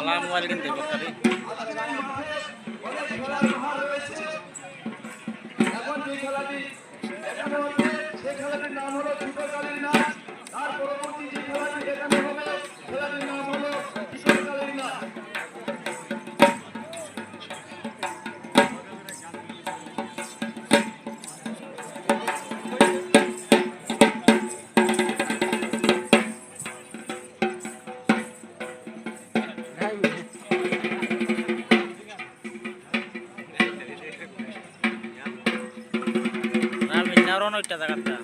বালা mobile কিনতে পারি। এখন যে খেলাটি দেখানো হচ্ছে সেই খেলাটির নাম হলো ছোটকালীন নাচ। তার পরবর্তী যে খেলাটি দেখানো হবে খেলাটির নাম হলো কিশোরকালীন নাচ। আমি নারন ওইটা জায়গাটা